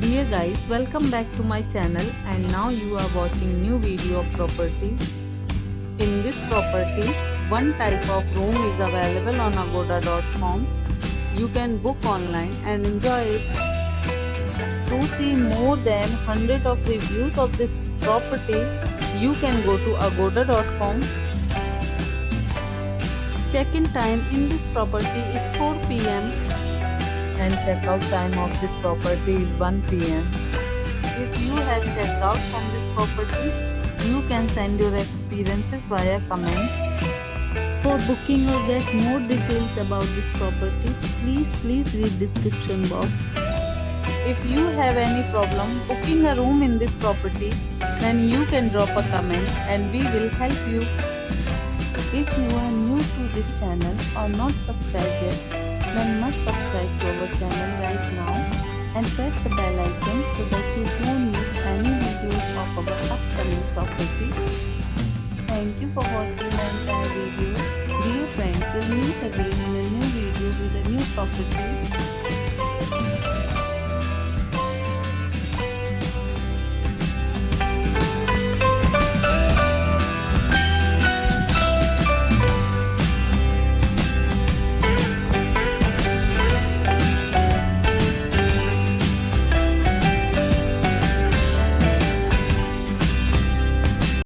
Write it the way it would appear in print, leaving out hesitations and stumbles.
Dear guys, welcome back to my channel, and now you are watching new video of property. In this property, one type of room is available on agoda.com. You can book online and enjoy it. To see more than 100 of reviews of this property, you can go to agoda.com. Check-in time in this property is 4 p.m. and checkout time of this property is 1 p.m. If you have checked out from this property, you can send your experiences via comments. For booking or get more details about this property, please read description box. If you have any problem booking a room in this property, then you can drop a comment and we will help you. If you are new to this channel or not subscribed yet, then must subscribe to our channel right now and press the bell icon so that you don't miss any videos of our upcoming property. Thank you for watching the entire video. Dear friends, we'll meet again in a new video with a new property.